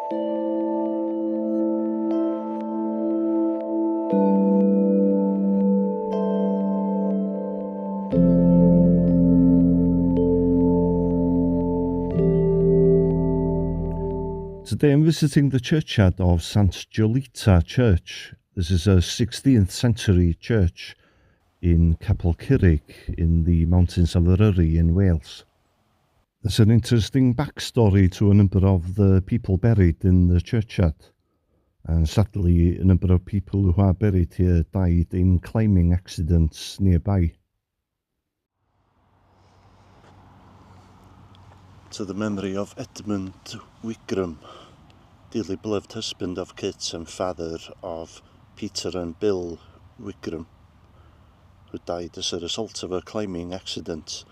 Today I'm visiting the churchyard of St Giolita Church. This is a 16th century church in Capel in the mountains of Eryri in Wales. There's an interesting backstory to a number of the people buried in the churchyard, and sadly a number of people who are buried here died in climbing accidents nearby. To the memory of Edmund Wickram, dearly beloved husband of Kit and father of Peter and Bill Wickram, who died as a result of a climbing accident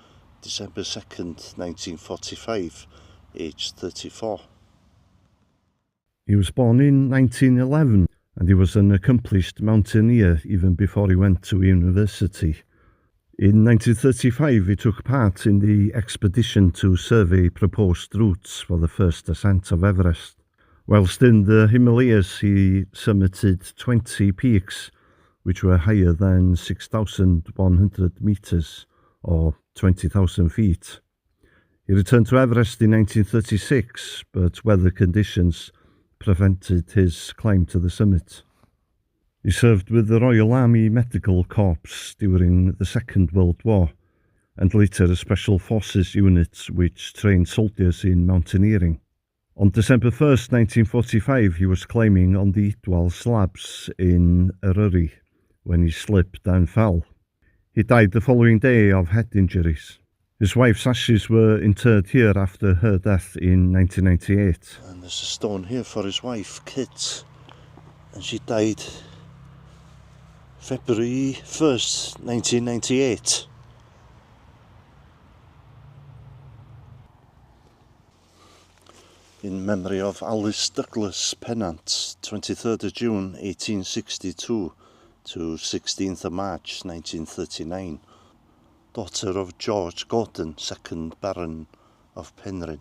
December 2nd, 1945, aged 34. He was born in 1911 and he was an accomplished mountaineer even before he went to university. In 1935 he took part in the expedition to survey proposed routes for the first ascent of Everest. Whilst in the Himalayas he summited 20 peaks which were higher than 6,100 metres or 20,000 feet. He returned to Everest in 1936, but weather conditions prevented his climb to the summit. He served with the Royal Army Medical Corps during the Second World War, and later a Special Forces unit which trained soldiers in mountaineering. On December 1st, 1945, he was climbing on the Idwal slabs in Eryri when he slipped and fell. He died the following day of head injuries. His wife's ashes were interred here after her death in 1998. And there's a stone here for his wife, Kit, and she died February 1st, 1998. In memory of Alice Douglas Pennant, 23rd of June 1862 to 16th of March 1939, daughter of George Gordon, 2nd Baron of Penryn.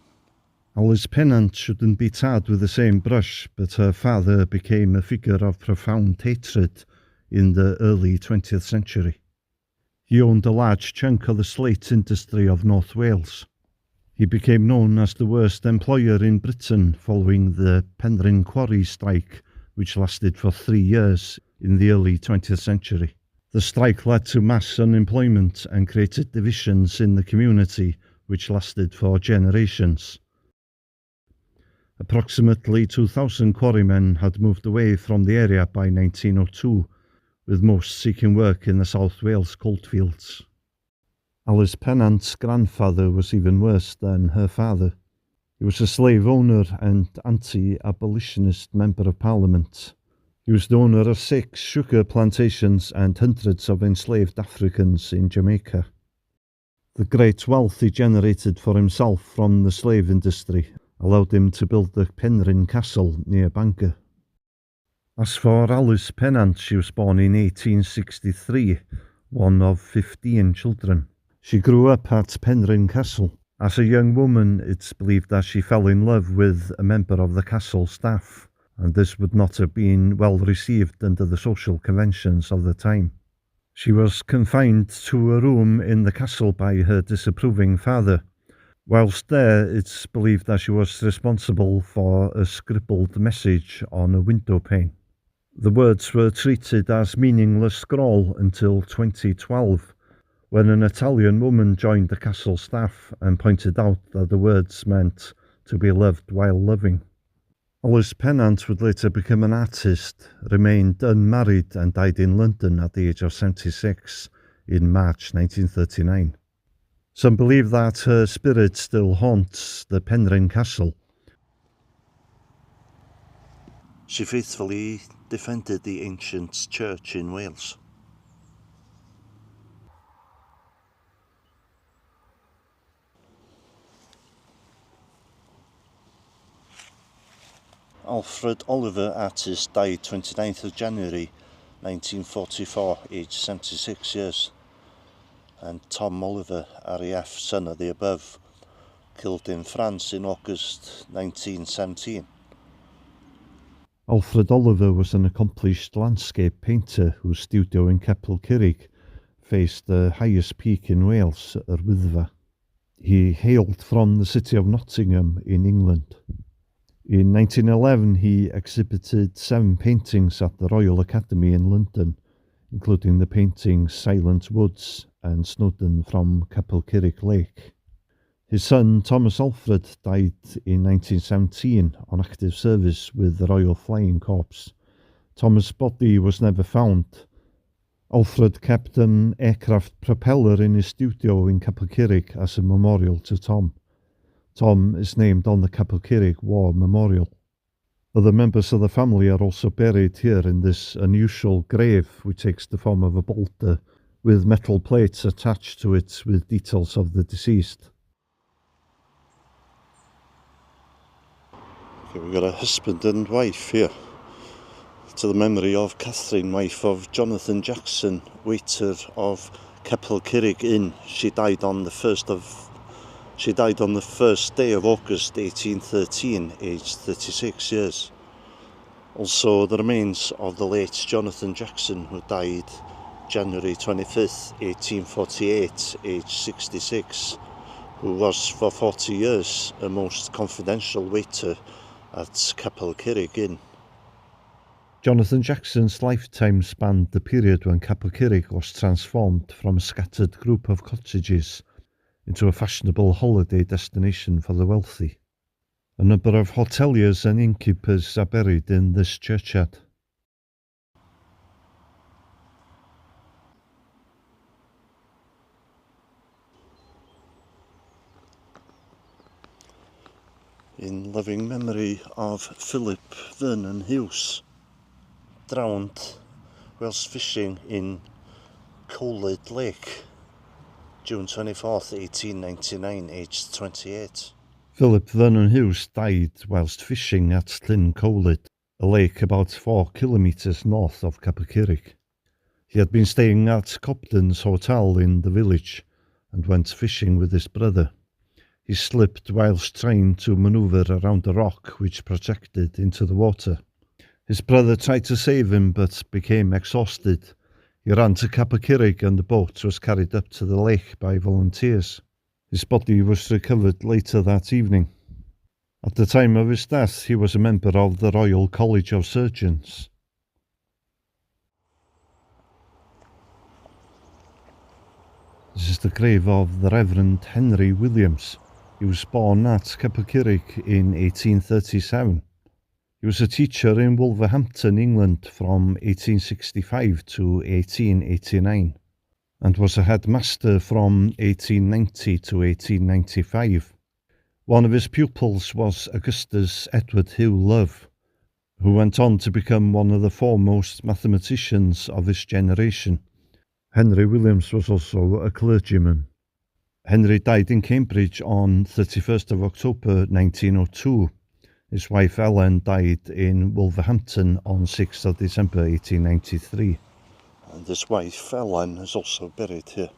Alice Pennant shouldn't be tarred with the same brush, but her father became a figure of profound hatred in the early 20th century. He owned a large chunk of the slate industry of North Wales. He became known as the worst employer in Britain following the Penryn quarry strike, which lasted for 3 years in the early 20th century. The strike led to mass unemployment and created divisions in the community, which lasted for generations. Approximately 2,000 quarrymen had moved away from the area by 1902, with most seeking work in the South Wales coalfields. Alice Pennant's grandfather was even worse than her father. He was a slave owner and anti-abolitionist member of Parliament. He was the owner of 6 sugar plantations and hundreds of enslaved Africans in Jamaica. The great wealth he generated for himself from the slave industry allowed him to build the Penryn Castle near Bangor. As for Alice Pennant, she was born in 1863, one of 15 children. She grew up at Penryn Castle. As a young woman, it's believed that she fell in love with a member of the castle staff, and this would not have been well received under the social conventions of the time. She was confined to a room in the castle by her disapproving father. Whilst there, it's believed that she was responsible for a scribbled message on a window pane. The words were treated as meaningless scrawl until 2012, when an Italian woman joined the castle staff and pointed out that the words meant to be loved while loving. Alice Pennant would later become an artist, remained unmarried and died in London at the age of 76 in March 1939. Some believe that her spirit still haunts the Penryn Castle. She faithfully defended the ancient church in Wales. Alfred Oliver, artist, died 29th of January 1944, aged 76 years. And Tom Oliver, RAF, son of the above, killed in France in August 1917. Alfred Oliver was an accomplished landscape painter whose studio in Capel Curig faced the highest peak in Wales, Yr Wyddfa. He hailed from the city of Nottingham in England. In 1911, he exhibited 7 paintings at the Royal Academy in London, including the paintings Silent Woods and Snowdon from Capel Curig Lake. His son, Thomas Alfred, died in 1917 on active service with the Royal Flying Corps. Thomas' body was never found. Alfred kept an aircraft propeller in his studio in Capel Curig as a memorial to Tom. Tom is named on the Capel Curig War Memorial. Other members of the family are also buried here in this unusual grave, which takes the form of a bolter with metal plates attached to it with details of the deceased. Okay, we've got a husband and wife here, to the memory of Catherine, wife of Jonathan Jackson, waiter of Capel Curig Inn. She died on the first day of August 1813, aged 36 years. Also, the remains of the late Jonathan Jackson, who died January 25th, 1848, aged 66, who was for 40 years a most confidential waiter at Capel Curig Inn. Jonathan Jackson's lifetime spanned the period when Capel Curig was transformed from a scattered group of cottages into a fashionable holiday destination for the wealthy. A number of hoteliers and innkeepers are buried in this churchyard. In loving memory of Philip Vernon Hughes, drowned whilst fishing in Colid Lake, June 24th, 1899, aged 28. Philip Vernon Hughes died whilst fishing at Llyn Colid, a lake about 4 kilometres north of Capel Curig. He had been staying at Cobden's Hotel in the village and went fishing with his brother. He slipped whilst trying to manoeuvre around a rock which projected into the water. His brother tried to save him but became exhausted. He ran to Capel Curig and the boat was carried up to the lake by volunteers. His body was recovered later that evening. At the time of his death, he was a member of the Royal College of Surgeons. This is the grave of the Reverend Henry Williams. He was born at Capel Curig in 1837. He was a teacher in Wolverhampton, England from 1865 to 1889 and was a headmaster from 1890 to 1895. One of his pupils was Augustus Edward Hugh Love, who went on to become one of the foremost mathematicians of his generation. Henry Williams was also a clergyman. Henry died in Cambridge on 31st of October 1902. His wife Ellen died in Wolverhampton on 6th of December 1893. And his wife Ellen is also buried here.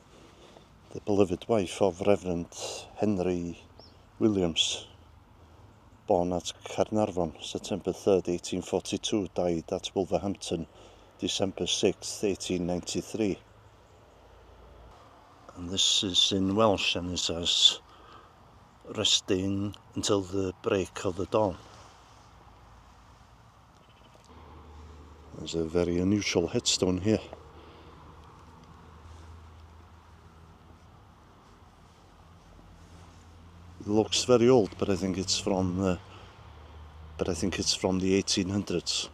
The beloved wife of Reverend Henry Williams, born at Caernarfon, September 3rd, 1842, died at Wolverhampton, December 6th, 1893. And this is in Welsh and it says, resting until the break of the dawn. There's a very unusual headstone here. It looks very old, but I think it's from the 1800s.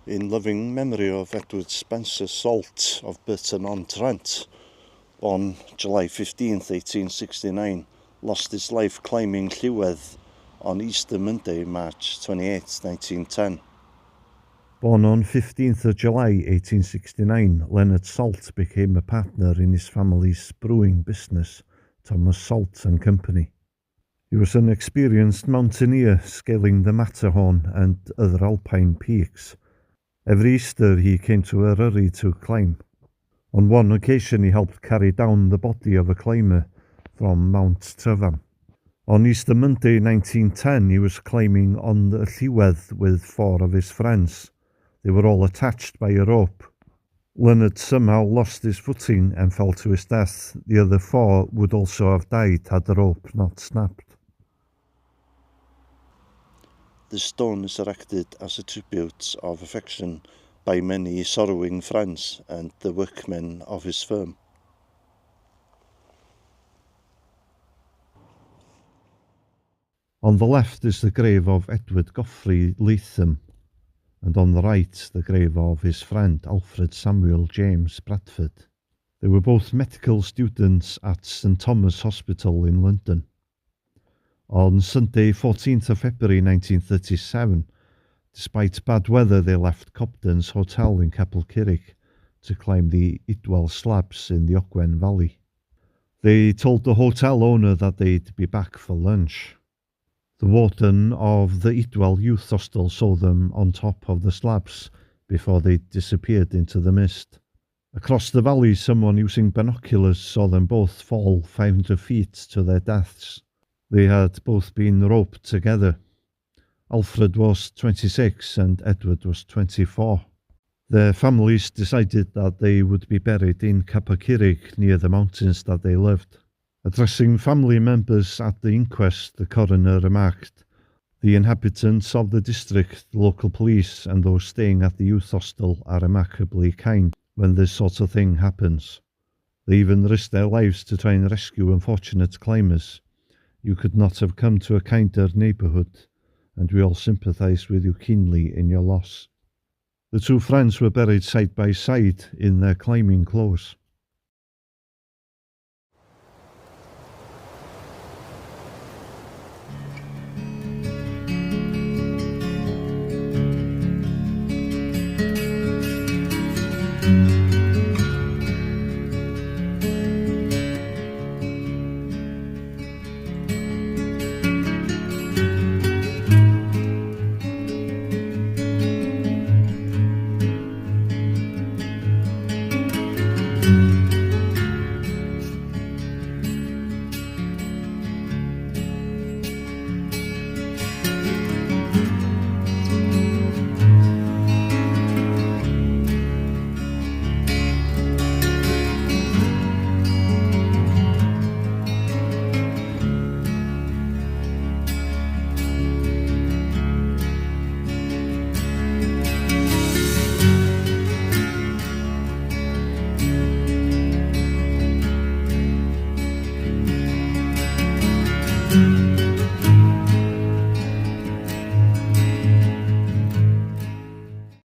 In loving memory of Edward Spencer Salt of Burton-on-Trent, on July 15th, 1869, lost his life climbing Llywedd on Easter Monday, March 28, 1910. Born on 15th of July 1869, Leonard Salt became a partner in his family's brewing business, Thomas Salt and Company. He was an experienced mountaineer scaling the Matterhorn and other alpine peaks. Every Easter he came to Eryri to climb. On one occasion he helped carry down the body of a climber from Mount Trevan. On Easter Monday 1910 he was climbing on the lliwedd with 4 of his friends. They were all attached by a rope. Leonard somehow lost his footing and fell to his death. The other 4 would also have died had the rope not snapped. The stone is erected as a tribute of affection by many sorrowing friends and the workmen of his firm. On the left is the grave of Edward Godfrey Latham, and on the right the grave of his friend Alfred Samuel James Bradford. They were both medical students at St Thomas Hospital in London. On Sunday 14th of February 1937, despite bad weather, they left Cobden's Hotel in Capelkirk to climb the Idwell slabs in the Ogwen Valley. They told the hotel owner that they'd be back for lunch. The warden of the Idwell Youth Hostel saw them on top of the slabs before they disappeared into the mist. Across the valley, someone using binoculars saw them both fall 500 feet to their deaths. They had both been roped together. Alfred was 26 and Edward was 24. Their families decided that they would be buried in Capelkirk near the mountains that they lived. Addressing family members at the inquest, the coroner remarked, "The inhabitants of the district, the local police and those staying at the youth hostel are remarkably kind when this sort of thing happens. They even risk their lives to try and rescue unfortunate climbers. You could not have come to a kinder neighbourhood, and we all sympathise with you keenly in your loss." The 2 friends were buried side by side in their climbing clothes.